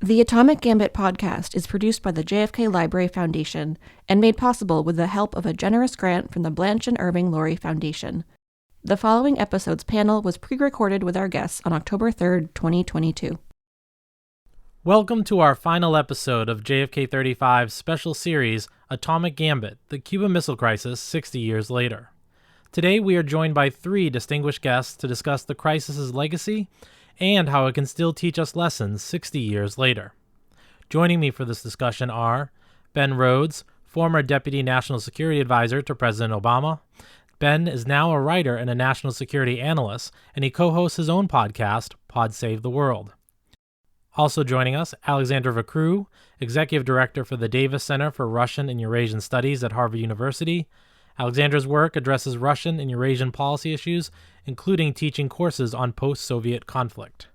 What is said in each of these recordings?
The Atomic Gambit podcast is produced by the JFK Library Foundation and made possible with the help of a generous grant from the Blanche and Irving Laurie Foundation. The following episode's panel was pre-recorded with our guests on October 3rd, 2022. Welcome to our final episode of JFK 35's special series, Atomic Gambit, the Cuban Missile Crisis 60 years later. Today we are joined by three distinguished guests to discuss the crisis's legacy and how it can still teach us lessons 60 years later. Joining me for this discussion are Ben Rhodes, former Deputy National Security Advisor to President Obama. Ben is now a writer and a national security analyst, and he co-hosts his own podcast, Pod Save the World. Also joining us, Alexandra Vacroux, Executive Director for the Davis Center for Russian and Eurasian Studies at Harvard University. Alexandra's work addresses Russian and Eurasian policy issues, including teaching courses on post-Soviet conflict.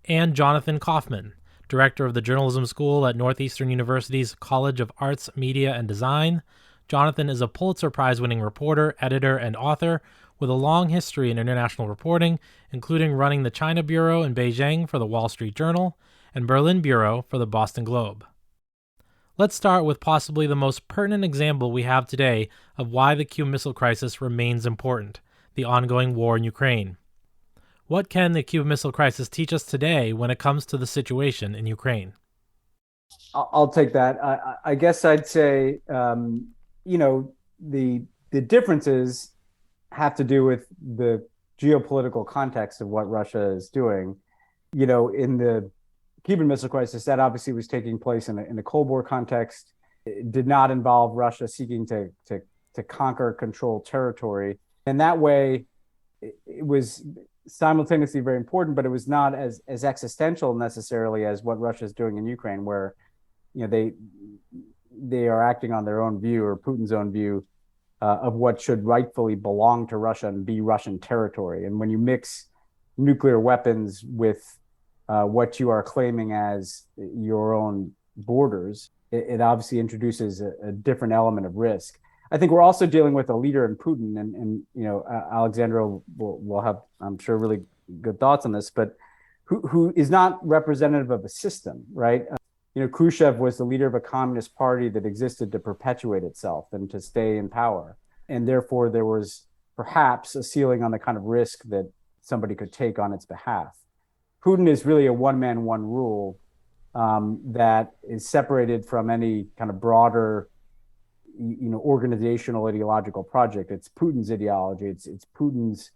And Jonathan Kaufman, Director of the Journalism School at Northeastern University's College of Arts, Media, and Design. Jonathan is a Pulitzer-prize winning reporter, editor, and author with a long history in international reporting, including running the China Bureau in Beijing for the Wall Street Journal and Berlin Bureau for the Boston Globe. Let's start with possibly the most pertinent example we have today of why the Cuban Missile Crisis remains important, the ongoing war in Ukraine. What can the Cuban Missile Crisis teach us today when it comes to the situation in Ukraine? I'll take that. I guess I'd say, the differences have to do with the geopolitical context of what Russia is doing. In the Cuban Missile Crisis, that obviously was taking place in a Cold War context. It did not involve Russia seeking to conquer, control territory. And that way, it was simultaneously very important, but it was not as existential necessarily as what Russia is doing in Ukraine, where they are acting on their own view, or Putin's own view, of what should rightfully belong to Russia and be Russian territory. And when you mix nuclear weapons with what you are claiming as your own borders, it obviously introduces a different element of risk. I think we're also dealing with a leader in Putin, and Alexandra will have, I'm sure, really good thoughts on this, but who is not representative of a system, right? Khrushchev was the leader of a communist party that existed to perpetuate itself and to stay in power. And therefore, there was perhaps a ceiling on the kind of risk that somebody could take on its behalf. Putin is really a one-man, one rule that is separated from any kind of broader, organizational ideological project. It's Putin's ideology. It's Putin's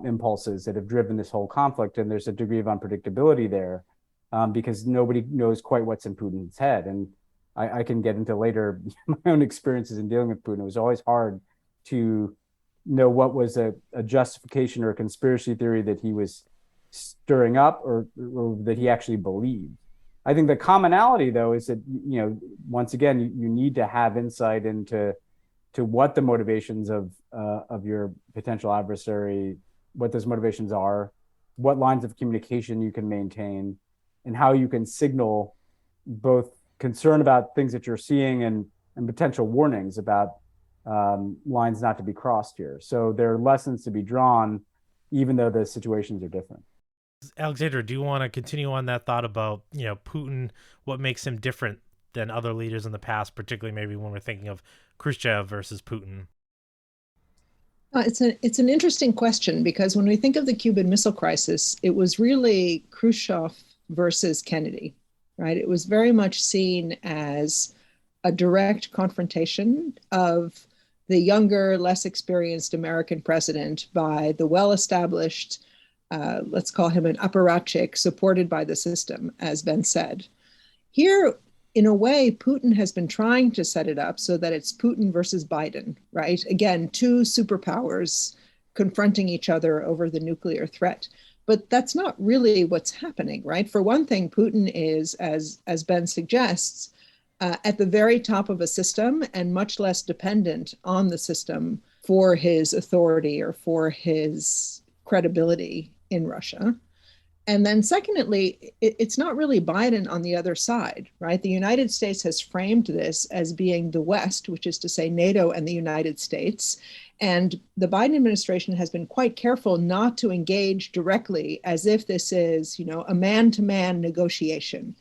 impulses that have driven this whole conflict. And there's a degree of unpredictability there because nobody knows quite what's in Putin's head. And I can get into later my own experiences in dealing with Putin. It was always hard to know what was a justification or a conspiracy theory that he was stirring up or that he actually believed. I think the commonality, though, is that, once again, you need to have insight into what the motivations of your potential adversary, what those motivations are, what lines of communication you can maintain, and how you can signal both concern about things that you're seeing and potential warnings about lines not to be crossed here. So there are lessons to be drawn, even though the situations are different. Alexandra, do you want to continue on that thought about, Putin, what makes him different than other leaders in the past, particularly maybe when we're thinking of Khrushchev versus Putin? It's an interesting question, because when we think of the Cuban Missile Crisis, it was really Khrushchev versus Kennedy, right? It was very much seen as a direct confrontation of the younger, less experienced American president by the well-established, let's call him an apparatchik supported by the system, as Ben said. Here, in a way, Putin has been trying to set it up so that it's Putin versus Biden, right? Again, two superpowers confronting each other over the nuclear threat. But that's not really what's happening, right? For one thing, Putin is, as Ben suggests, at the very top of a system and much less dependent on the system for his authority or for his credibility in Russia. And then secondly, it's not really Biden on the other side, right? The United States has framed this as being the West, which is to say NATO and the United States. And the Biden administration has been quite careful not to engage directly as if this is, a man-to-man negotiation.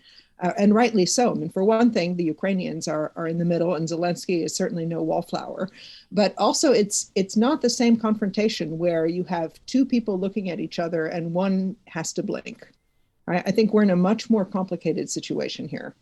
And rightly so. I mean, for one thing, the Ukrainians are in the middle, and Zelensky is certainly no wallflower. But also, it's not the same confrontation where you have two people looking at each other and one has to blink. Right? I think we're in a much more complicated situation here.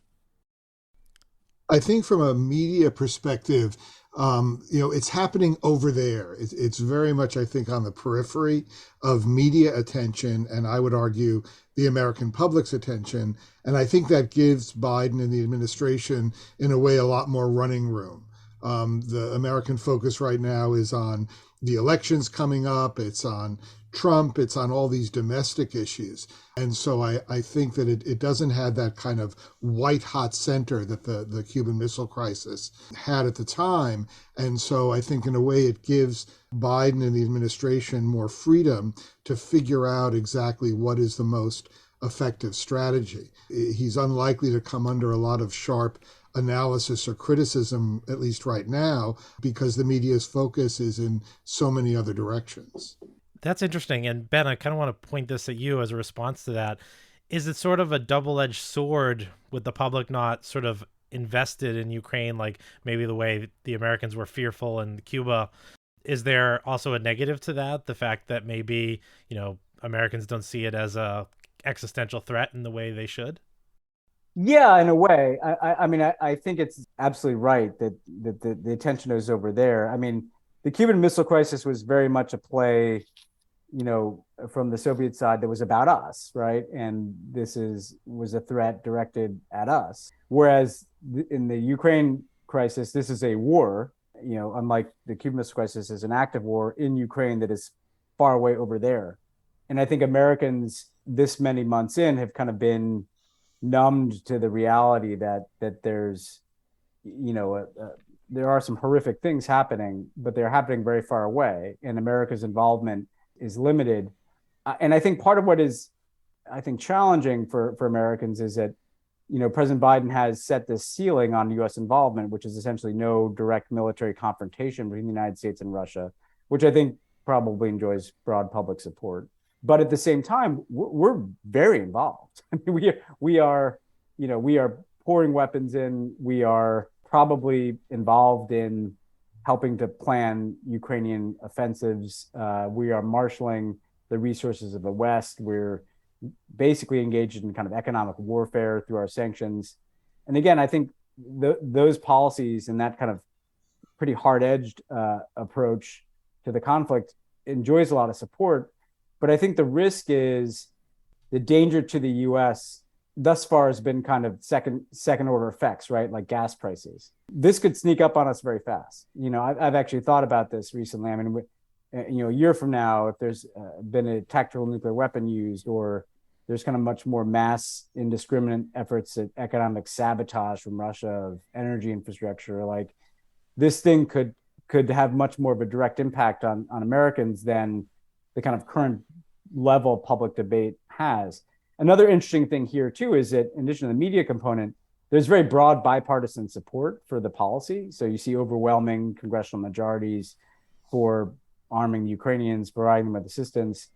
I think from a media perspective, it's happening over there. It's very much, I think, on the periphery of media attention, and I would argue the American public's attention. And I think that gives Biden and the administration, in a way, a lot more running room. The American focus right now is on the elections coming up. It's on Trump. It's on all these domestic issues. And so I think that it doesn't have that kind of white hot center that the Cuban Missile Crisis had at the time. And so I think in a way it gives Biden and the administration more freedom to figure out exactly what is the most effective strategy. He's unlikely to come under a lot of sharp analysis or criticism, at least right now, because the media's focus is in so many other directions. That's interesting. And Ben, I kind of want to point this at you as a response to that. Is it sort of a double-edged sword with the public not sort of invested in Ukraine, like maybe the way the Americans were fearful in Cuba? Is there also a negative to that? The fact that maybe, Americans don't see it as a existential threat in the way they should? Yeah, in a way. I mean, I think it's absolutely right that the attention is over there. I mean, the Cuban Missile Crisis was very much a play, from the Soviet side that was about us, right? And this was a threat directed at us. Whereas in the Ukraine crisis, this is a war, unlike the Cuban Missile Crisis, is an active war in Ukraine that is far away over there. And I think Americans this many months in have kind of been numbed to the reality that there's, there are some horrific things happening, but they're happening very far away, and America's involvement is limited. And I think part of what is, challenging for Americans is that, President Biden has set this ceiling on U.S. involvement, which is essentially no direct military confrontation between the United States and Russia, which I think probably enjoys broad public support. But at the same time, we're very involved. I mean, we are pouring weapons in. We are probably involved in helping to plan Ukrainian offensives. We are marshaling the resources of the West. We're basically engaged in kind of economic warfare through our sanctions. And again, I think those policies and that kind of pretty hard-edged approach to the conflict enjoys a lot of support. But I think the risk is the danger to the U.S. thus far has been kind of second order effects, right? Like gas prices. This could sneak up on us very fast. I've actually thought about this recently. I mean, a year from now, if there's been a tactical nuclear weapon used, or there's kind of much more mass indiscriminate efforts at economic sabotage from Russia of energy infrastructure, like this thing could have much more of a direct impact on Americans than the kind of current level of public debate has. Another interesting thing here, too, is that in addition to the media component, there's very broad bipartisan support for the policy. So you see overwhelming congressional majorities for arming Ukrainians, providing them with assistance.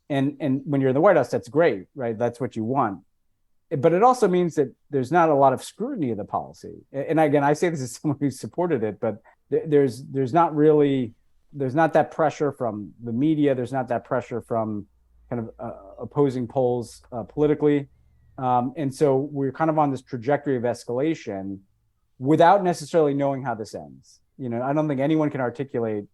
And when you're in the White House, that's great, right? That's what you want. But it also means that there's not a lot of scrutiny of the policy. And again, I say this as someone who supported it, but there's not that pressure from the media. There's not that pressure from kind of opposing poles politically. And so we're kind of on this trajectory of escalation without necessarily knowing how this ends. I don't think anyone can articulate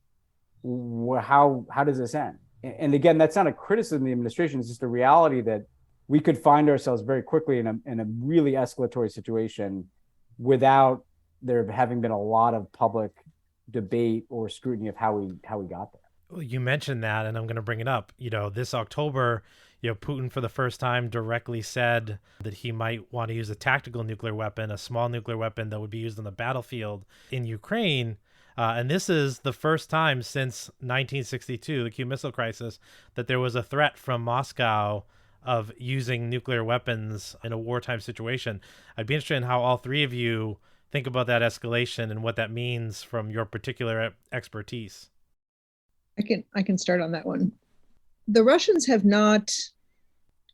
how does this end. And again, that's not a criticism of the administration. It's just a reality that we could find ourselves very quickly in a really escalatory situation without there having been a lot of public debate or scrutiny of how we got there. Well, you mentioned that, and I'm going to bring it up. This October, Putin for the first time directly said that he might want to use a tactical nuclear weapon, a small nuclear weapon that would be used on the battlefield in Ukraine. And this is the first time since 1962, the Cuban Missile Crisis, that there was a threat from Moscow of using nuclear weapons in a wartime situation. I'd be interested in how all three of you think about that escalation and what that means from your particular expertise. I can start on that one. The Russians have not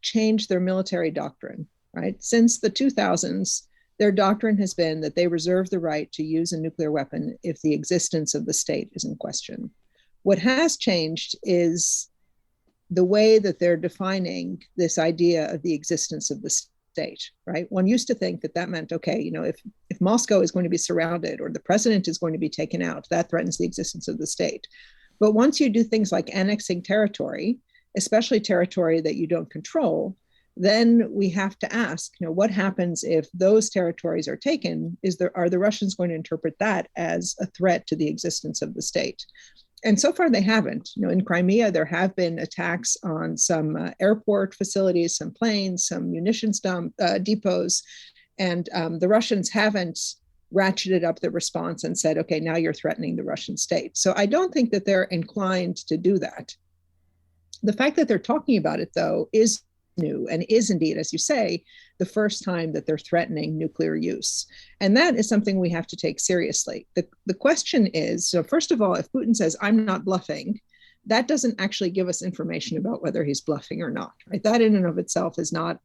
changed their military doctrine, right? Since the 2000s, their doctrine has been that they reserve the right to use a nuclear weapon if the existence of the state is in question. What has changed is the way that they're defining this idea of the existence of the state, right? One used to think that that meant, okay, you know, if Moscow is going to be surrounded or the president is going to be taken out, that threatens the existence of the state. But once you do things like annexing territory, especially territory that you don't control, then we have to ask, you know, what happens if those territories are taken? Are the Russians going to interpret that as a threat to the existence of the state? And so far they haven't. You know, in Crimea, there have been attacks on some airport facilities, some planes, some munitions depots, and the Russians haven't ratcheted up the response and said, okay, now you're threatening the Russian state. So I don't think that they're inclined to do that. The fact that they're talking about it, though, is new and is indeed, as you say, the first time that they're threatening nuclear use. And that is something we have to take seriously. The question is, so first of all, if Putin says, I'm not bluffing, that doesn't actually give us information about whether he's bluffing or not, right? That in and of itself is not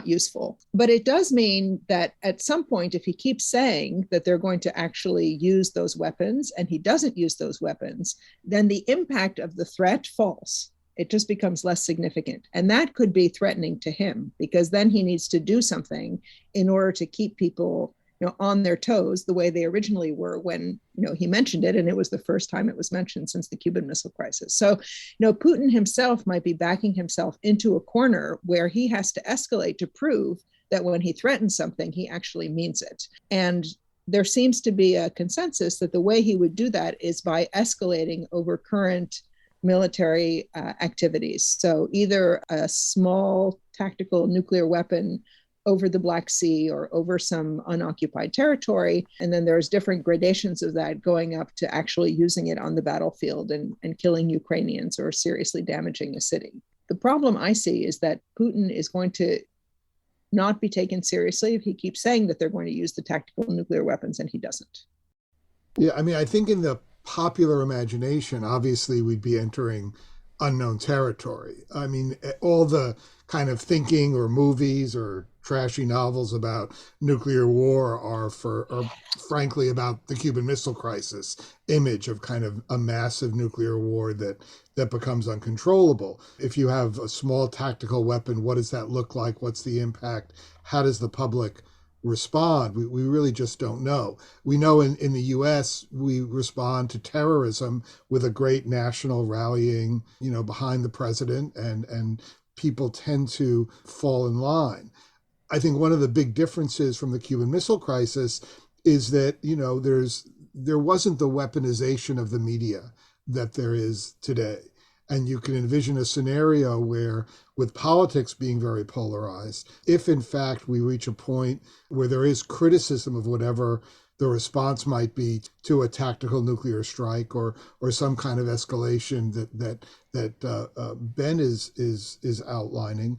useful. But it does mean that at some point, if he keeps saying that they're going to actually use those weapons and he doesn't use those weapons, then the impact of the threat falls. It just becomes less significant. And that could be threatening to him because then he needs to do something in order to keep people, you know, on their toes the way they originally were when, you know, he mentioned it. And it was the first time it was mentioned since the Cuban Missile Crisis. So, you know, Putin himself might be backing himself into a corner where he has to escalate to prove that when he threatens something, he actually means it. And there seems to be a consensus that the way he would do that is by escalating over current military activities. So either a small tactical nuclear weapon over the Black Sea or over some unoccupied territory. And then there's different gradations of that going up to actually using it on the battlefield and killing Ukrainians or seriously damaging a city. The problem I see is that Putin is going to not be taken seriously if he keeps saying that they're going to use the tactical nuclear weapons and he doesn't. Yeah, I mean, I think in the popular imagination, obviously we'd be entering unknown territory. I mean, all the kind of thinking or movies or trashy novels about nuclear war are frankly about the Cuban Missile Crisis image of kind of a massive nuclear war that becomes uncontrollable. If you have a small tactical weapon, what does that look like? What's the impact? How does the public respond? We really just don't know. We know in the US, we respond to terrorism with a great national rallying, you know, behind the president, and people tend to fall in line. I think one of the big differences from the Cuban Missile Crisis is that, you know, there wasn't the weaponization of the media that there is today. And you can envision a scenario where, with politics being very polarized, if in fact we reach a point where there is criticism of whatever the response might be to a tactical nuclear strike or some kind of escalation that Ben is outlining,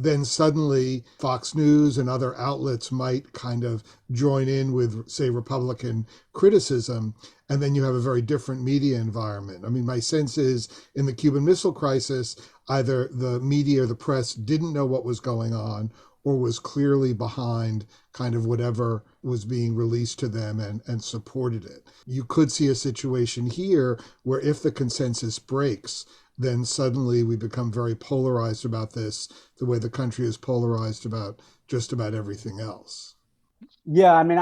then suddenly Fox News and other outlets might kind of join in with, say, Republican criticism, and then you have a very different media environment. I mean, my sense is in the Cuban Missile Crisis, either the media or the press didn't know what was going on or was clearly behind kind of whatever was being released to them and supported it. You could see a situation here where if the consensus breaks, then suddenly we become very polarized about this, the way the country is polarized about just about everything else. Yeah, I mean,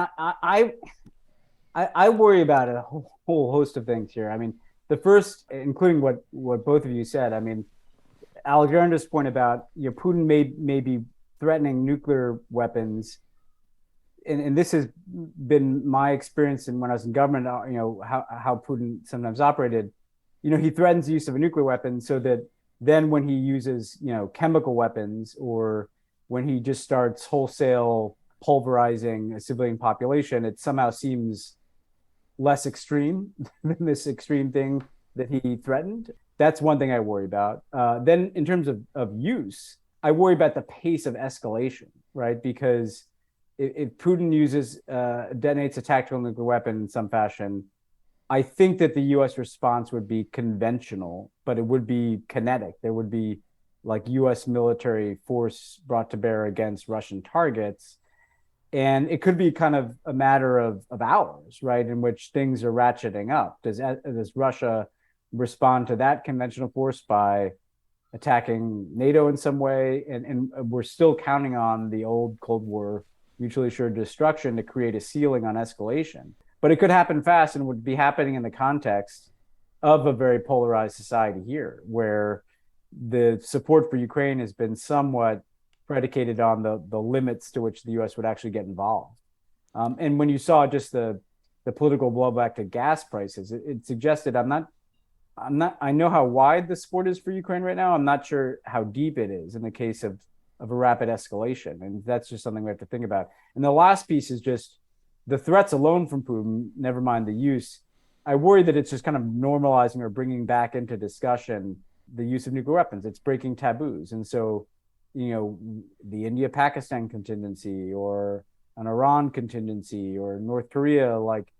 I worry about a whole host of things here. I mean, the first, including what both of you said, I mean, Alexandra's point about, you know, Putin may be threatening nuclear weapons, and this has been my experience when I was in government, you know, how Putin sometimes operated. You know, he threatens the use of a nuclear weapon so that then when he uses, you know, chemical weapons, or when he just starts wholesale pulverizing a civilian population, it somehow seems less extreme than this extreme thing that he threatened. That's one thing I worry about. Then in terms of use, I worry about the pace of escalation, right? Because if Putin detonates a tactical nuclear weapon in some fashion, I think that the U.S. response would be conventional, but it would be kinetic. There would be like U.S. military force brought to bear against Russian targets. And it could be kind of a matter of hours, right, in which things are ratcheting up. Does Russia respond to that conventional force by attacking NATO in some way? And we're still counting on the old Cold War mutually assured destruction to create a ceiling on escalation. But it could happen fast and would be happening in the context of a very polarized society here, where the support for Ukraine has been somewhat predicated on the limits to which the U.S. would actually get involved. And when you saw just the political blowback to gas prices, it suggested I know how wide the support is for Ukraine right now. I'm not sure how deep it is in the case of a rapid escalation. And that's just something we have to think about. And the last piece is just the threats alone from Putin, never mind the use. I worry that it's just kind of normalizing or bringing back into discussion the use of nuclear weapons. It's breaking taboos. And so, the India-Pakistan contingency or an Iran contingency or North Korea, like,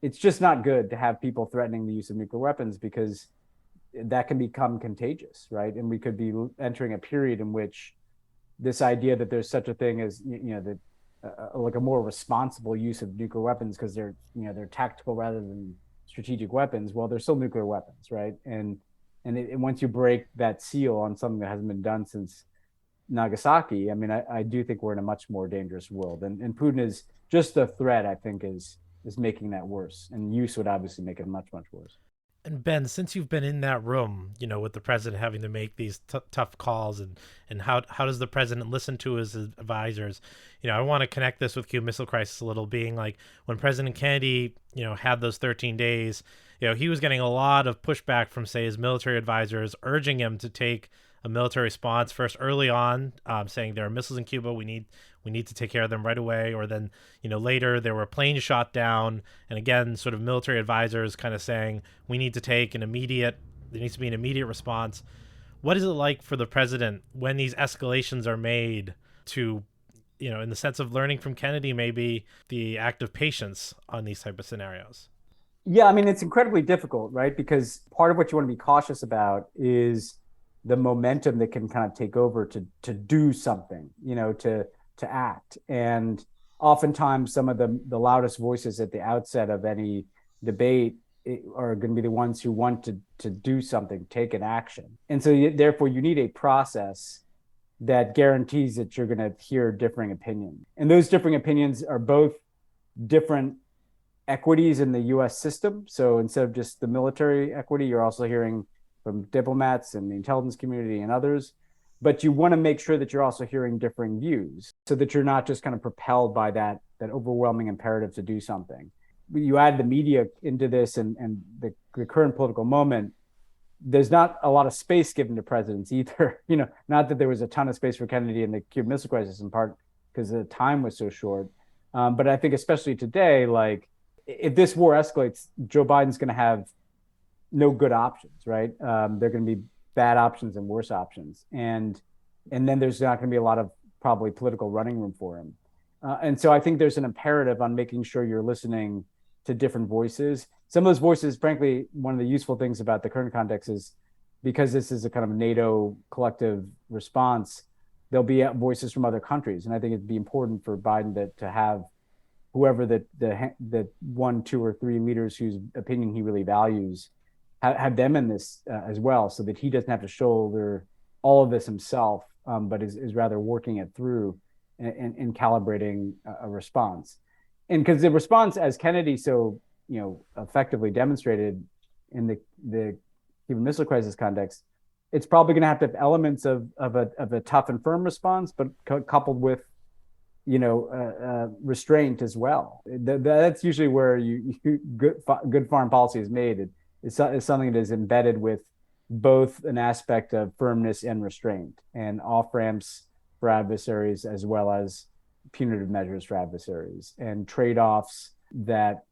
it's just not good to have people threatening the use of nuclear weapons, because that can become contagious, right? And we could be entering a period in which this idea that there's such a thing as, like a more responsible use of nuclear weapons because they're tactical rather than strategic weapons. Well, they're still nuclear weapons, right? And once you break that seal on something that hasn't been done since Nagasaki, I mean, I do think we're in a much more dangerous world. And Putin is just a threat, I think, is making that worse. And use would obviously make it much, much worse. And Ben, since you've been in that room, with the president having to make these tough calls, and how does the president listen to his advisors? I want to connect this with Cuban Missile Crisis a little, being like when President Kennedy, had those 13 days, he was getting a lot of pushback from, say, his military advisors, urging him to take a military response first early on, saying there are missiles in Cuba, we need to take care of them right away. Or then, later there were planes shot down, and again, sort of military advisors kind of saying there needs to be an immediate response. What is it like for the president when these escalations are made to, in the sense of learning from Kennedy, maybe the act of patience on these type of scenarios? Yeah, I mean, it's incredibly difficult, right? Because part of what you want to be cautious about is the momentum that can kind of take over to do something, to act. And oftentimes some of the loudest voices at the outset of any debate are going to be the ones who want to do something, take an action. And so therefore you need a process that guarantees that you're going to hear differing opinions. And those differing opinions are both different equities in the US system. So instead of just the military equity, you're also hearing from diplomats and the intelligence community and others. But you want to make sure that you're also hearing differing views so that you're not just kind of propelled by that overwhelming imperative to do something. You add the media into this and the current political moment, there's not a lot of space given to presidents either. Not that there was a ton of space for Kennedy in the Cuban Missile Crisis, in part because the time was so short. But I think especially today, like, if this war escalates, Joe Biden's going to have no good options, right? They're going to be bad options and worse options. And then there's not going to be a lot of probably political running room for him. And so I think there's an imperative on making sure you're listening to different voices. Some of those voices, frankly, one of the useful things about the current context is because this is a kind of NATO collective response, there'll be voices from other countries. And I think it'd be important for Biden to have whoever the 1, 2, or 3 leaders whose opinion he really values, have them in this as well, so that he doesn't have to shoulder all of this himself, but is rather working it through and calibrating a response. And because the response, as Kennedy so effectively demonstrated in the Cuban Missile Crisis context, it's probably going to have elements of a tough and firm response, but coupled with restraint as well. That's usually where good foreign policy is made. It's something that is embedded with both an aspect of firmness and restraint, and off ramps for adversaries as well as punitive measures for adversaries, and trade-offs that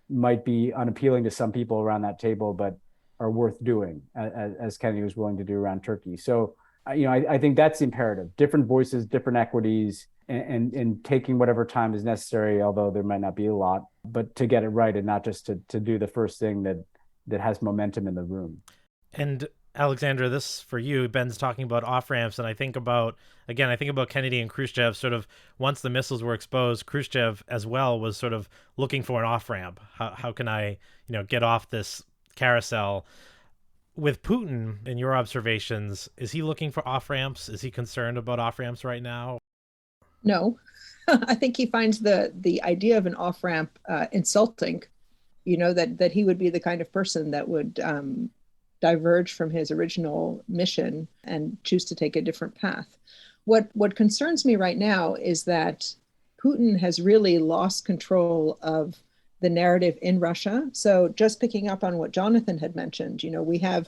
might be unappealing to some people around that table, but are worth doing, as Kennedy was willing to do around Turkey. So I think that's imperative. Different voices, different equities, and taking whatever time is necessary, although there might not be a lot, but to get it right and not just to do the first thing that has momentum in the room. And Alexandra, this for you, Ben's talking about off ramps, and I think about Kennedy and Khrushchev. Sort of once the missiles were exposed, Khrushchev as well was sort of looking for an off ramp. How can I, get off this carousel? With Putin, in your observations, is he looking for off ramps? Is he concerned about off ramps right now? No, I think he finds the idea of an off ramp insulting. That he would be the kind of person that would diverge from his original mission and choose to take a different path. What concerns me right now is that Putin has really lost control of the narrative in Russia. So just picking up on what Jonathan had mentioned, we have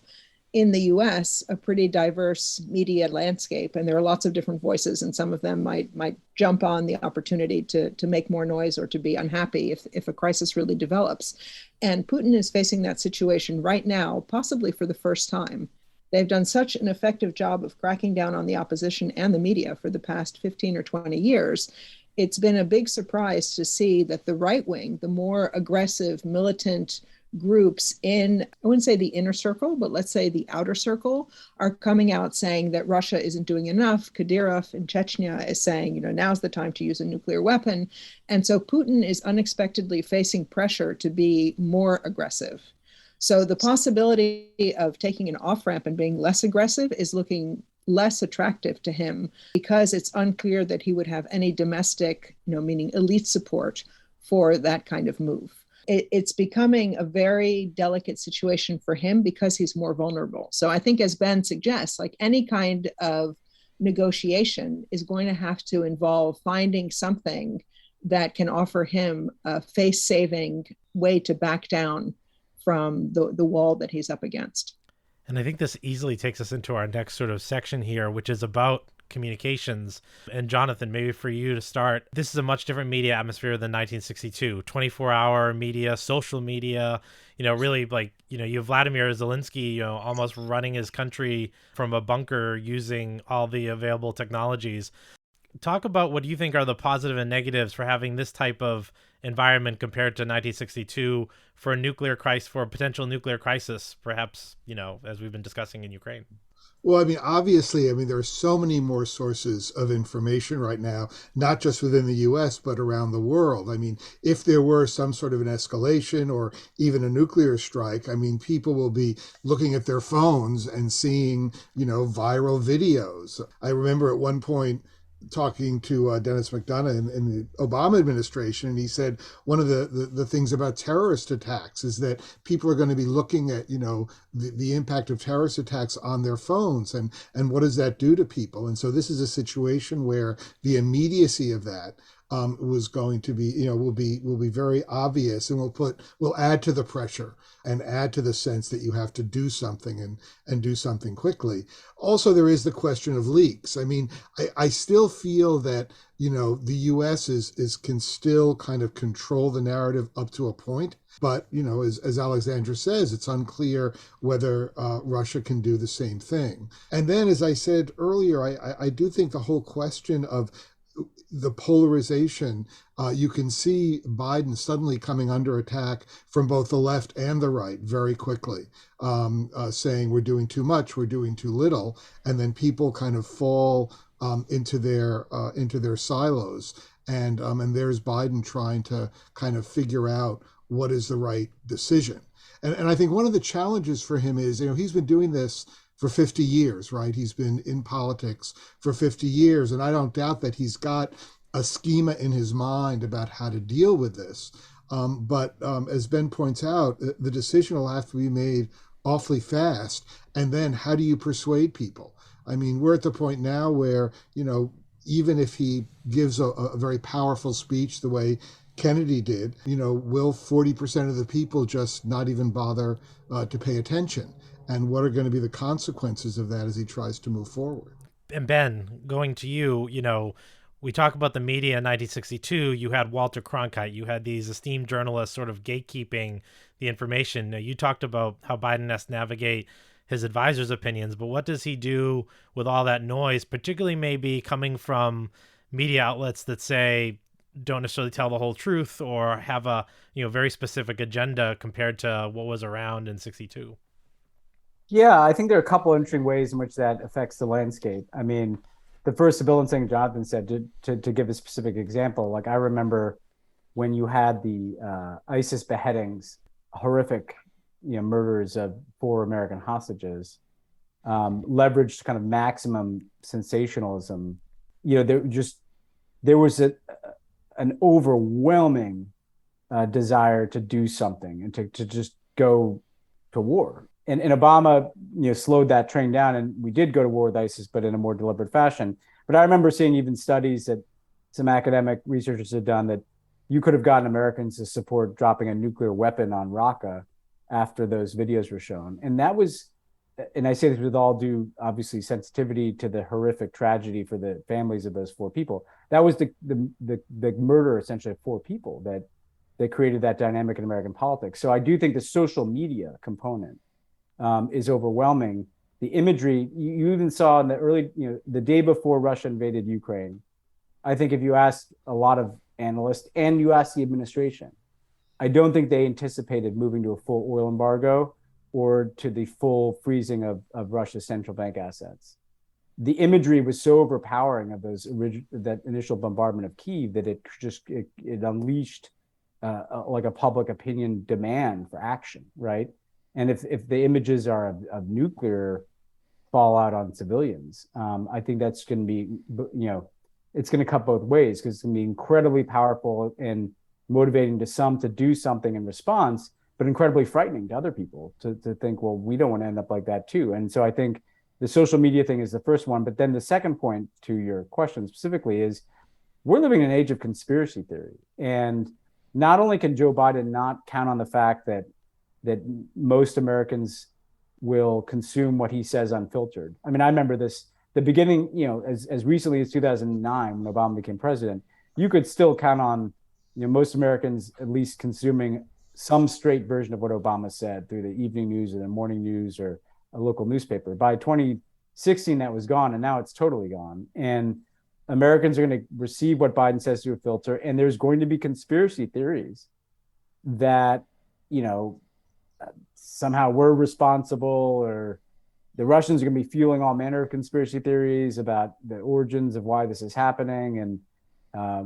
in the US a pretty diverse media landscape, and there are lots of different voices, and some of them might jump on the opportunity to make more noise or to be unhappy if a crisis really develops. And Putin is facing that situation right now, possibly for the first time. They've done such an effective job of cracking down on the opposition and the media for the past 15 or 20 years. It's been a big surprise to see that the right wing, the more aggressive, militant groups in, I wouldn't say the inner circle, but let's say the outer circle, are coming out saying that Russia isn't doing enough. Kadyrov in Chechnya is saying, now's the time to use a nuclear weapon. And so Putin is unexpectedly facing pressure to be more aggressive. So the possibility of taking an off-ramp and being less aggressive is looking less attractive to him, because it's unclear that he would have any domestic, meaning elite support for that kind of move. It's becoming a very delicate situation for him because he's more vulnerable. So I think, as Ben suggests, like any kind of negotiation is going to have to involve finding something that can offer him a face-saving way to back down from the wall that he's up against. And I think this easily takes us into our next sort of section here, which is about communications. And Jonathan, maybe for you to start, this is a much different media atmosphere than 1962. 24-hour media, social media, really you have Vladimir Zelensky, almost running his country from a bunker using all the available technologies. Talk about what you think are the positive and negatives for having this type of environment compared to 1962 for a potential nuclear crisis, perhaps, as we've been discussing in Ukraine. Well, obviously, there are so many more sources of information right now, not just within the US, but around the world. If there were some sort of an escalation or even a nuclear strike, people will be looking at their phones and seeing, viral videos. I remember at one point talking to Dennis McDonough in the Obama administration, and he said one of the things about terrorist attacks is that people are going to be looking at the impact of terrorist attacks on their phones, and what does that do to people. And so this is a situation where the immediacy of that was going to be, will be very obvious, and will add to the pressure and add to the sense that you have to do something and do something quickly. Also, there is the question of leaks. I still feel that, the US can still kind of control the narrative up to a point. But, as Alexandra says, it's unclear whether Russia can do the same thing. And then, as I said earlier, I do think the whole question of the polarization, you can see Biden suddenly coming under attack from both the left and the right very quickly, saying we're doing too much, we're doing too little, and then people kind of fall into their silos, and there's Biden trying to kind of figure out what is the right decision. And I think one of the challenges for him is, he's been doing this for 50 years, right? He's been in politics for 50 years, and I don't doubt that he's got a schema in his mind about how to deal with this. But as Ben points out, the decision will have to be made awfully fast. And then how do you persuade people? We're at the point now where, even if he gives a very powerful speech the way Kennedy did, will 40% of the people just not even bother to pay attention? And what are going to be the consequences of that as he tries to move forward? And Ben, going to you, we talk about the media in 1962. You had Walter Cronkite. You had these esteemed journalists sort of gatekeeping the information. You talked about how Biden has to navigate his advisors' opinions, but what does he do with all that noise, particularly maybe coming from media outlets that say don't necessarily tell the whole truth or have a very specific agenda compared to what was around in 62? Yeah, I think there are a couple of interesting ways in which that affects the landscape. I mean, the first, to build on something Jonathan said, to give a specific example, like I remember when you had the ISIS beheadings, horrific murders of 4 American hostages, leveraged kind of maximum sensationalism. There was an overwhelming desire to do something and to just go to war. And Obama, slowed that train down, and we did go to war with ISIS, but in a more deliberate fashion. But I remember seeing even studies that some academic researchers had done that you could have gotten Americans to support dropping a nuclear weapon on Raqqa after those videos were shown. And that was, and I say this with all due, obviously, sensitivity to the horrific tragedy for the families of those 4 people. That was the murder, essentially, of 4 people that created that dynamic in American politics. So I do think the social media component is overwhelming. The imagery, you even saw in the early, the day before Russia invaded Ukraine, I think if you ask a lot of analysts and you ask the administration, I don't think they anticipated moving to a full oil embargo or to the full freezing of Russia's central bank assets. The imagery was so overpowering of that initial bombardment of Kyiv that it unleashed like a public opinion demand for action, right? And if the images are of nuclear fallout on civilians, I think that's going to be, it's going to cut both ways, because it's going to be incredibly powerful and motivating to some to do something in response, but incredibly frightening to other people to think, well, we don't want to end up like that too. And so I think the social media thing is the first one. But then the second point to your question specifically is we're living in an age of conspiracy theory. And not only can Joe Biden not count on the fact that most Americans will consume what he says unfiltered. I mean, I remember the beginning, as recently as 2009, when Obama became president, you could still count on, most Americans at least consuming some straight version of what Obama said through the evening news or the morning news or a local newspaper. By 2016, that was gone, and now it's totally gone. And Americans are going to receive what Biden says through a filter, and there's going to be conspiracy theories that, somehow we're responsible, or the Russians are going to be fueling all manner of conspiracy theories about the origins of why this is happening and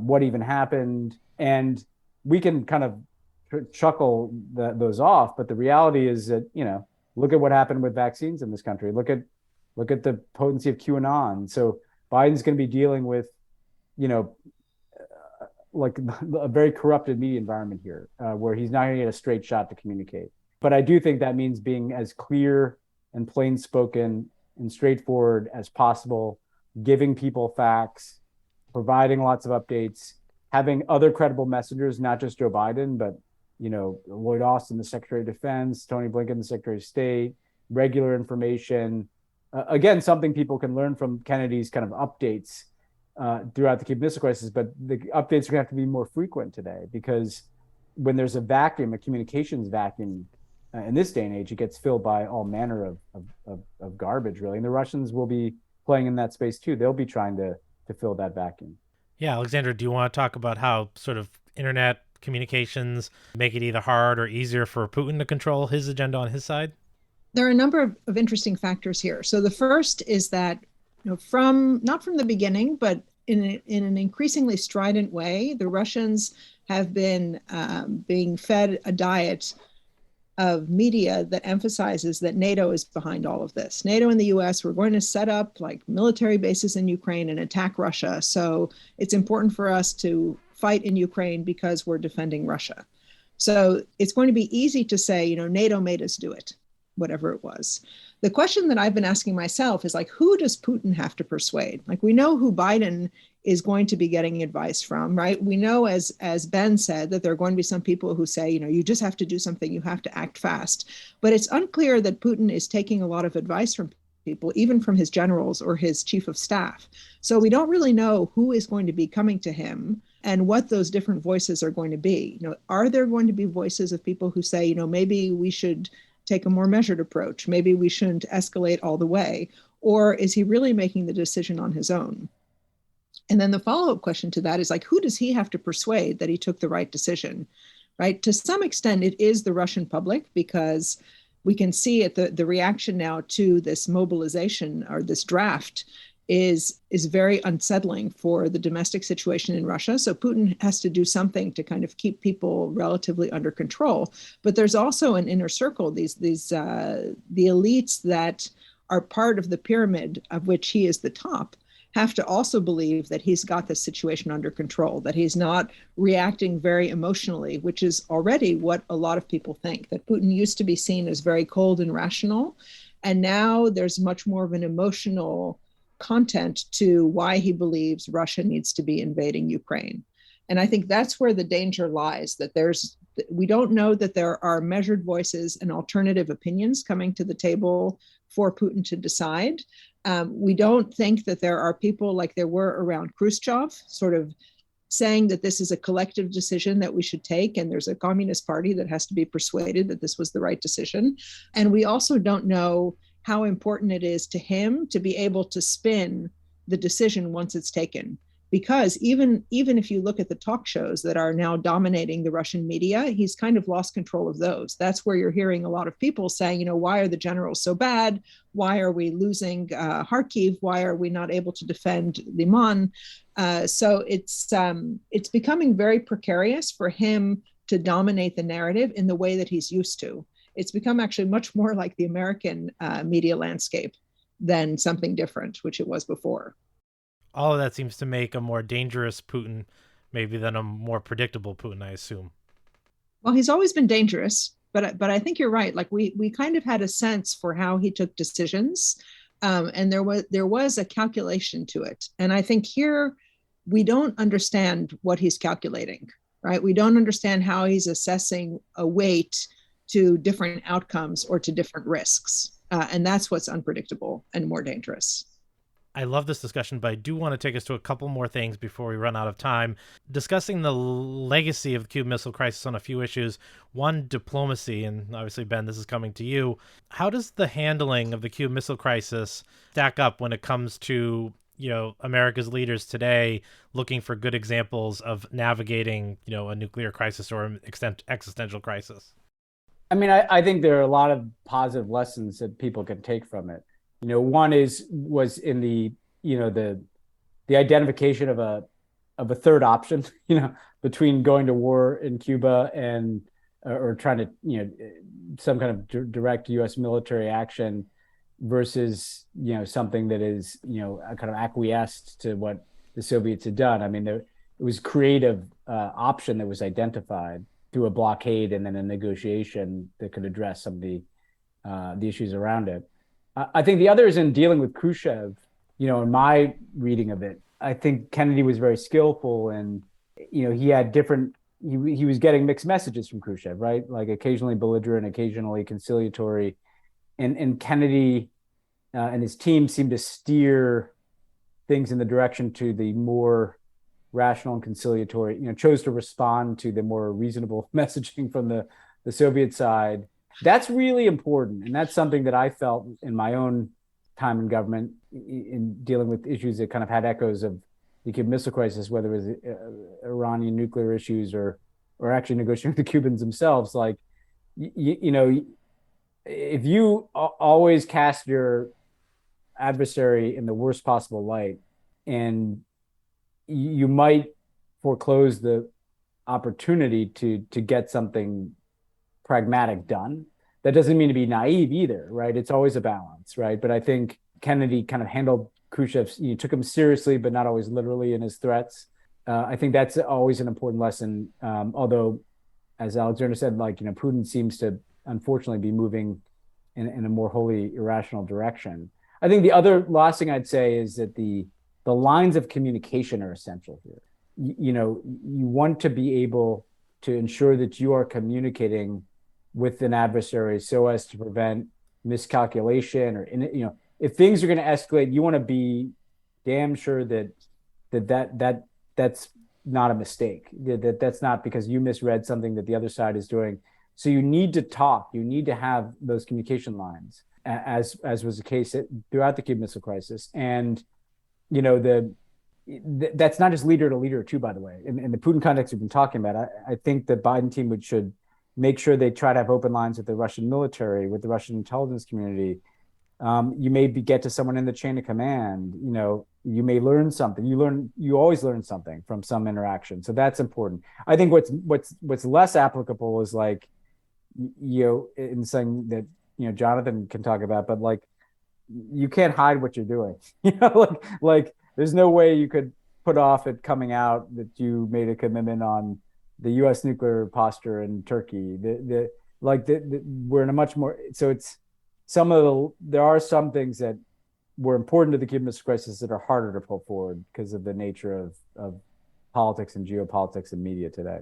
what even happened. And we can kind of chuckle those off, but the reality is that, look at what happened with vaccines in this country. Look at the potency of QAnon. So Biden's going to be dealing with, like a very corrupted media environment here, where he's not going to get a straight shot to communicate. But I do think that means being as clear and plain spoken and straightforward as possible, giving people facts, providing lots of updates, having other credible messengers, not just Joe Biden, but Lloyd Austin, the Secretary of Defense, Tony Blinken, the Secretary of State, regular information. Again, something people can learn from Kennedy's kind of updates throughout the Cuban Missile Crisis, but the updates are going to have to be more frequent today, because when there's a vacuum, a communications vacuum, in this day and age, it gets filled by all manner of garbage, really. And the Russians will be playing in that space too. They'll be trying to fill that vacuum. Yeah, Alexandra, do you want to talk about how sort of internet communications make it either hard or easier for Putin to control his agenda on his side? There are a number of interesting factors here. So the first is that, not from the beginning, but in an increasingly strident way, the Russians have been being fed a diet of media that emphasizes that NATO is behind all of this. NATO and the US, we're going to set up like military bases in Ukraine and attack Russia. So it's important for us to fight in Ukraine because we're defending Russia. So it's going to be easy to say, NATO made us do it, whatever it was. The question that I've been asking myself is, like, who does Putin have to persuade? Like, we know who Biden is going to be getting advice from, right? We know, as Ben said, that there are going to be some people who say, you just have to do something, you have to act fast. But it's unclear that Putin is taking a lot of advice from people, even from his generals or his chief of staff. So we don't really know who is going to be coming to him and what those different voices are going to be. Are there going to be voices of people who say, maybe we should take a more measured approach? Maybe we shouldn't escalate all the way. Or is he really making the decision on his own? And then the follow-up question to that is like, who does he have to persuade that he took the right decision, right? To some extent, it is the Russian public, because we can see at the reaction now to this mobilization or this draft is very unsettling for the domestic situation in Russia. So Putin has to do something to kind of keep people relatively under control. But there's also an inner circle, the elites that are part of the pyramid of which he is the top, have to also believe that he's got the situation under control, that he's not reacting very emotionally, which is already what a lot of people think, that Putin used to be seen as very cold and rational. And now there's much more of an emotional content to why he believes Russia needs to be invading Ukraine. And I think that's where the danger lies, that we don't know that there are measured voices and alternative opinions coming to the table for Putin to decide. We don't think that there are people like there were around Khrushchev, sort of saying that this is a collective decision that we should take, and there's a Communist Party that has to be persuaded that this was the right decision. And we also don't know how important it is to him to be able to spin the decision once it's taken. Because even if you look at the talk shows that are now dominating the Russian media, he's kind of lost control of those. That's where you're hearing a lot of people saying, why are the generals so bad? Why are we losing Kharkiv? Why are we not able to defend Liman? So it's becoming very precarious for him to dominate the narrative in the way that he's used to. It's become actually much more like the American media landscape than something different, which it was before. All of that seems to make a more dangerous Putin maybe than a more predictable Putin, I assume. Well, he's always been dangerous, but I think you're right. Like we kind of had a sense for how he took decisions, and there was a calculation to it. And I think here we don't understand what he's calculating, right? We don't understand how he's assessing a weight to different outcomes or to different risks. And that's what's unpredictable and more dangerous. I love this discussion, but I do want to take us to a couple more things before we run out of time. Discussing the legacy of the Cuban Missile Crisis on a few issues. One, diplomacy, and obviously, Ben, this is coming to you. How does the handling of the Cuban Missile Crisis stack up when it comes to, America's leaders today looking for good examples of navigating, a nuclear crisis or an existential crisis? I mean, I think there are a lot of positive lessons that people can take from it. One was in the identification of a third option, between going to war in Cuba and or trying to, some kind of direct U.S. military action versus, something that is, kind of acquiesced to what the Soviets had done. I mean, it was creative option that was identified through a blockade and then a negotiation that could address some of the issues around it. I think the other is in dealing with Khrushchev, in my reading of it, I think Kennedy was very skillful and, he had he was getting mixed messages from Khrushchev, right? Like occasionally belligerent, occasionally conciliatory. And Kennedy and his team seemed to steer things in the direction to the more rational and conciliatory, chose to respond to the more reasonable messaging from the Soviet side. That's really important. And that's something that I felt in my own time in government in dealing with issues that kind of had echoes of the Cuban Missile Crisis, whether it was Iranian nuclear issues or actually negotiating with the Cubans themselves. Like, if you always cast your adversary in the worst possible light, and you might foreclose the opportunity to get something pragmatic done. That doesn't mean to be naive either, right? It's always a balance, right? But I think Kennedy kind of handled Khrushchev, took him seriously, but not always literally in his threats. I think that's always an important lesson. Although, as Alexandra said, Putin seems to unfortunately be moving in a more wholly irrational direction. I think the other last thing I'd say is that the lines of communication are essential here. You want to be able to ensure that you are communicating with an adversary so as to prevent miscalculation or, if things are going to escalate, you want to be damn sure that's not a mistake. That's not because you misread something that the other side is doing. So you need to talk. You need to have those communication lines, as was the case throughout the Cuban Missile Crisis. And that's not just leader to leader too, by the way. In the Putin context we've been talking about, I think the Biden team should make sure they try to have open lines with the Russian military, with the Russian intelligence community. You may get to someone in the chain of command. You may learn something. You always learn something from some interaction. So that's important. I think what's less applicable is like, in saying that, Jonathan can talk about, but like, you can't hide what you're doing. Like there's no way you could put off it coming out that you made a commitment on the U.S. nuclear posture in Turkey. We're in a much more, so it's there are some things that were important to the Cuban Missile Crisis that are harder to pull forward because of the nature of politics and geopolitics and media today.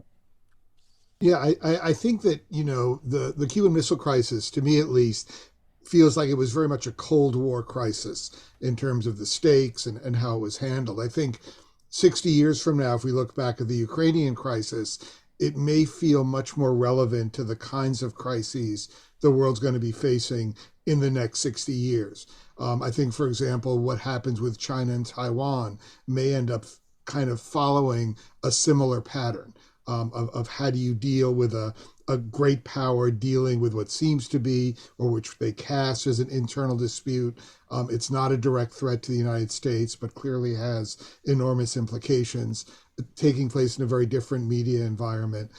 Yeah, I think that, the Cuban Missile Crisis, to me at least, feels like it was very much a Cold War crisis in terms of the stakes and how it was handled. I think 60 years from now, if we look back at the Ukrainian crisis, it may feel much more relevant to the kinds of crises the world's going to be facing in the next 60 years. I think, for example, what happens with China and Taiwan may end up kind of following a similar pattern of how do you deal with a great power dealing with what seems to be, or which they cast as an internal dispute. It's not a direct threat to the United States, but clearly has enormous implications, taking place in a very different media environment.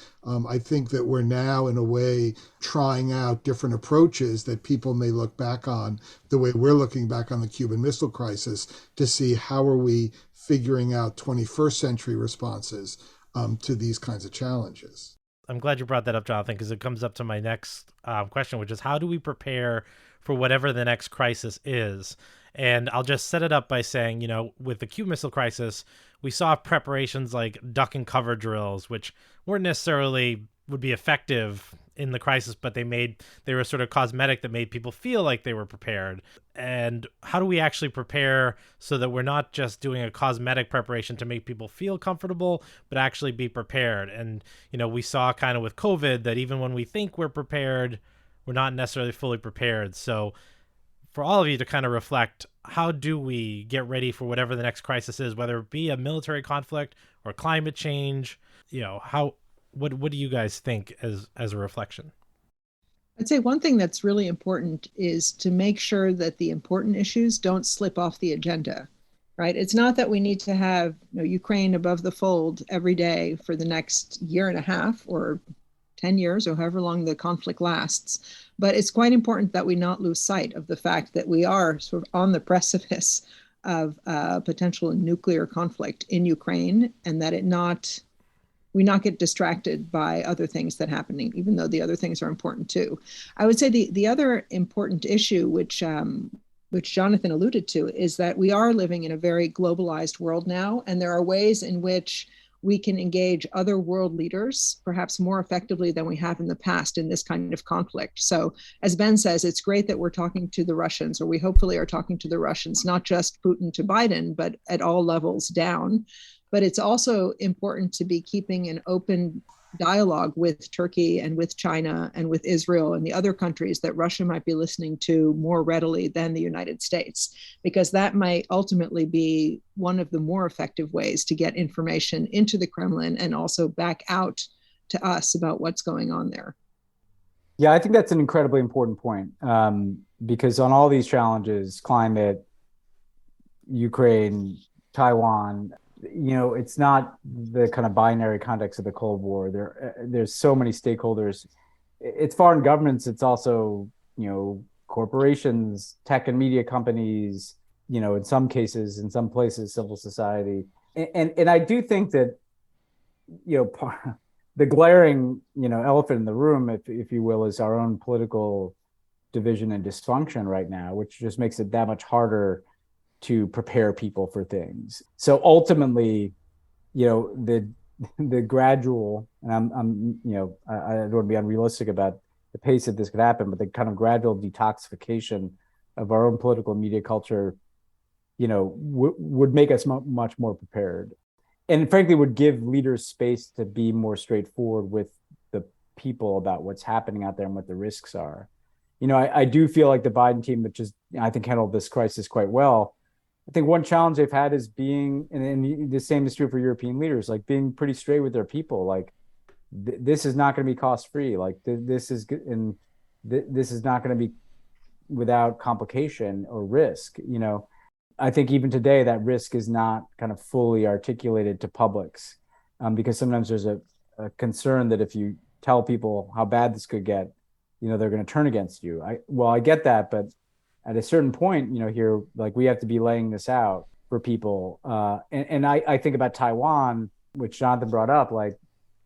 I think that we're now, in a way, trying out different approaches that people may look back on the way we're looking back on the Cuban Missile Crisis to see how are we figuring out 21st century responses to these kinds of challenges. I'm glad you brought that up, Jonathan, because it comes up to my next question, which is how do we prepare for whatever the next crisis is? And I'll just set it up by saying, with the Cuban Missile Crisis, we saw preparations like duck and cover drills, which weren't necessarily would be effective in the crisis, but they were sort of cosmetic that made people feel like they were prepared. And how do we actually prepare so that we're not just doing a cosmetic preparation to make people feel comfortable, but actually be prepared? And, we saw kind of with COVID that even when we think we're prepared, we're not necessarily fully prepared. So for all of you to kind of reflect, how do we get ready for whatever the next crisis is, whether it be a military conflict or climate change? What do you guys think as a reflection? I'd say one thing that's really important is to make sure that the important issues don't slip off the agenda, right? It's not that we need to have Ukraine above the fold every day for the next year and a half or 10 years or however long the conflict lasts. But it's quite important that we not lose sight of the fact that we are sort of on the precipice of potential nuclear conflict in Ukraine, and that we not get distracted by other things that are happening, even though the other things are important too. I would say the other important issue, which Jonathan alluded to, is that we are living in a very globalized world now, and there are ways in which we can engage other world leaders perhaps more effectively than we have in the past in this kind of conflict. So as Ben says, it's great that we're talking to the Russians, or we hopefully are talking to the Russians, not just Putin to Biden, but at all levels down. But it's also important to be keeping an open dialogue with Turkey and with China and with Israel and the other countries that Russia might be listening to more readily than the United States, because that might ultimately be one of the more effective ways to get information into the Kremlin and also back out to us about what's going on there. Yeah, I think that's an incredibly important point, because on all these challenges, climate, Ukraine, Taiwan, it's not the kind of binary context of the Cold War. There's so many stakeholders. It's foreign governments. It's also, corporations, tech and media companies, in some cases, in some places, civil society. And I do think that, the glaring, elephant in the room, if you will, is our own political division and dysfunction right now, which just makes it that much harder to prepare people for things. So ultimately, the gradual, and I don't want to be unrealistic about the pace that this could happen, but the kind of gradual detoxification of our own political media culture, would make us much more prepared, and frankly would give leaders space to be more straightforward with people about what's happening out there and what the risks are. I do feel like the Biden team, which is, I think, handled this crisis quite well. I think one challenge they've had is being, and the same is true for European leaders, like being pretty straight with their people. Like this is not going to be cost free. Like this is not going to be without complication or risk. I think even today that risk is not kind of fully articulated to publics, because sometimes there's a concern that if you tell people how bad this could get, they're going to turn against you. I get that, but at a certain point, here, like we have to be laying this out for people. And I think about Taiwan, which Jonathan brought up, like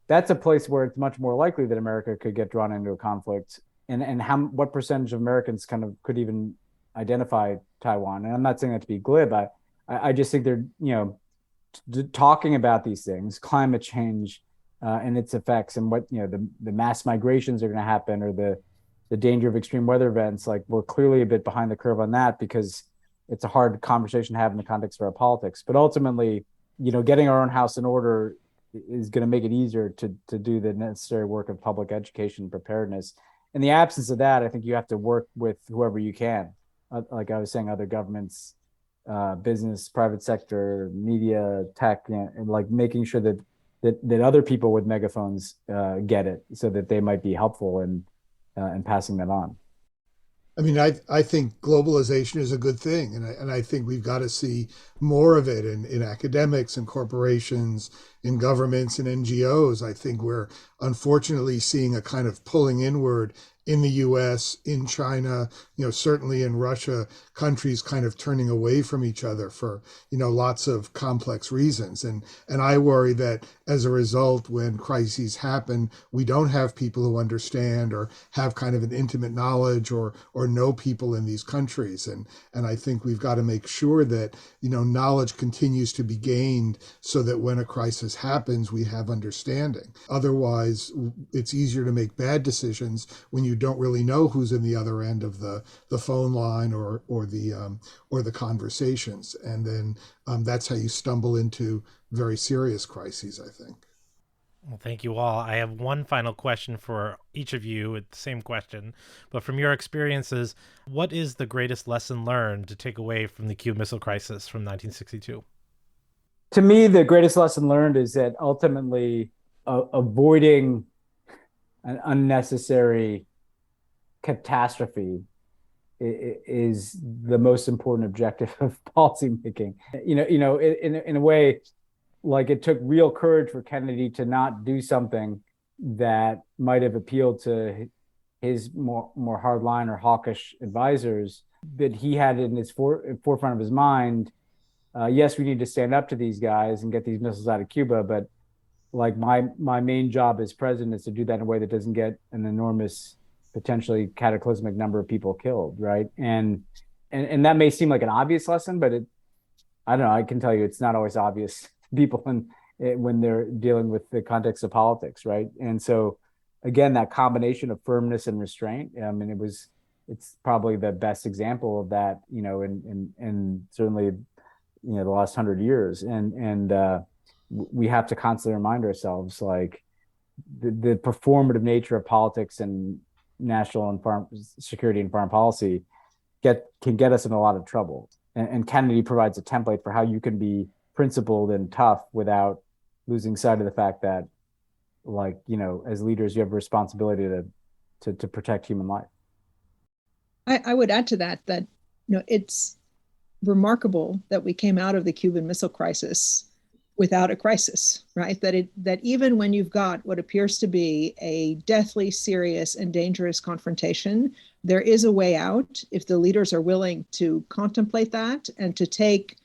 that's a place where it's much more likely that America could get drawn into a conflict. And what percentage of Americans kind of could even identify Taiwan? And I'm not saying that to be glib. I just think they're, talking about these things, climate change and its effects, and what, the mass migrations are going to happen, or the danger of extreme weather events. Like we're clearly a bit behind the curve on that, because it's a hard conversation to have in the context of our politics. But ultimately, getting our own house in order is going to make it easier to do the necessary work of public education and preparedness. In the absence of that, I think you have to work with whoever you can. Like I was saying, other governments, business, private sector, media, tech, and like making sure that other people with megaphones get it, so that they might be helpful in passing that on. I mean, I think globalization is a good thing, and I think we've got to see more of it in academics and corporations, in governments and NGOs. I think we're unfortunately seeing a kind of pulling inward in the US, in China, certainly in Russia, countries kind of turning away from each other for, lots of complex reasons. And I worry that as a result, when crises happen, we don't have people who understand or have kind of an intimate knowledge or know people in these countries. And I think we've got to make sure that, knowledge continues to be gained, so that when a crisis happens, we have understanding. Otherwise, it's easier to make bad decisions when you don't really know who's in the other end of the phone line or the conversations, and then that's how you stumble into very serious crises, I think. Well, thank you all. I have one final question for each of you. It's the same question, but from your experiences, what is the greatest lesson learned to take away from the Cuban Missile Crisis from 1962? To me, the greatest lesson learned is that ultimately avoiding an unnecessary catastrophe is the most important objective of policymaking. In a way, like it took real courage for Kennedy to not do something that might have appealed to his more hardline or hawkish advisors, but he had in his forefront of his mind, yes, we need to stand up to these guys and get these missiles out of Cuba, but like my main job as president is to do that in a way that doesn't get an enormous, potentially cataclysmic number of people killed, right? And that may seem like an obvious lesson, but I don't know, I can tell you it's not always obvious to people when they're dealing with the context of politics, right? And so again, that combination of firmness and restraint, I mean, it's probably the best example of that, in certainly, the last 100 years. And we have to constantly remind ourselves, like the performative nature of politics and national and foreign security and foreign policy can get us in a lot of trouble. And Kennedy provides a template for how you can be principled and tough without losing sight of the fact that, like, as leaders, you have a responsibility to protect human life. I would add to that it's remarkable that we came out of the Cuban Missile Crisis without a crisis, right? That even when you've got what appears to be a deathly serious and dangerous confrontation, there is a way out if the leaders are willing to contemplate that and to take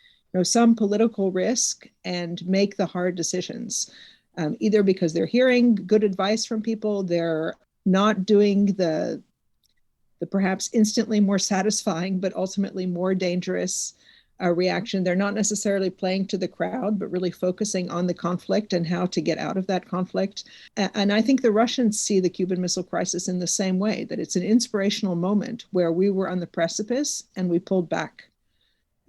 some political risk and make the hard decisions, either because they're hearing good advice from people, they're not doing the perhaps instantly more satisfying, but ultimately more dangerous reaction. They're not necessarily playing to the crowd, but really focusing on the conflict and how to get out of that conflict. And I think the Russians see the Cuban Missile Crisis in the same way, that it's an inspirational moment where we were on the precipice and we pulled back.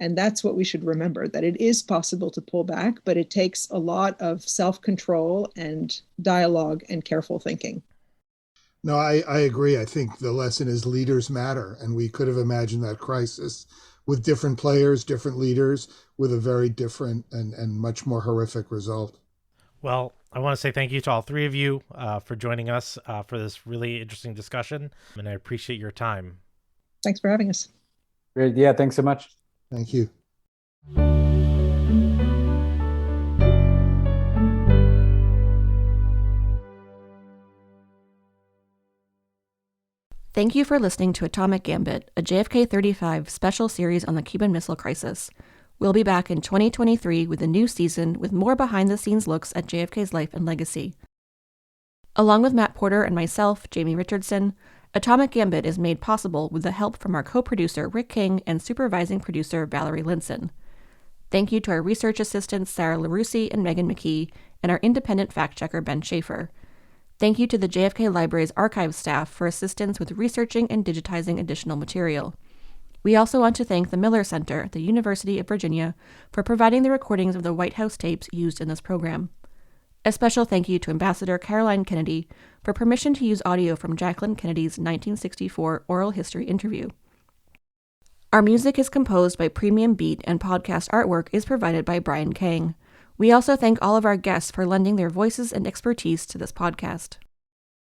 And that's what we should remember, that it is possible to pull back, but it takes a lot of self-control and dialogue and careful thinking. No, I agree. I think the lesson is leaders matter, and we could have imagined that crisis with different players, different leaders, with a very different and much more horrific result. Well, I want to say thank you to all three of you for joining us for this really interesting discussion, and I appreciate your time. Thanks for having us. Great. Yeah, thanks so much. Thank you. Thank you for listening to Atomic Gambit, a JFK 35 special series on the Cuban Missile Crisis. We'll be back in 2023 with a new season with more behind-the-scenes looks at JFK's life and legacy. Along with Matt Porter and myself, Jamie Richardson, Atomic Gambit is made possible with the help from our co-producer Rick King and supervising producer Valerie Linson. Thank you to our research assistants Sarah LaRusi and Megan McKee, and our independent fact-checker Ben Schaefer. Thank you to the JFK Library's archives staff for assistance with researching and digitizing additional material. We also want to thank the Miller Center at the University of Virginia for providing the recordings of the White House tapes used in this program. A special thank you to Ambassador Caroline Kennedy for permission to use audio from Jacqueline Kennedy's 1964 oral history interview. Our music is composed by Premium Beat, and podcast artwork is provided by Brian Kang. We also thank all of our guests for lending their voices and expertise to this podcast.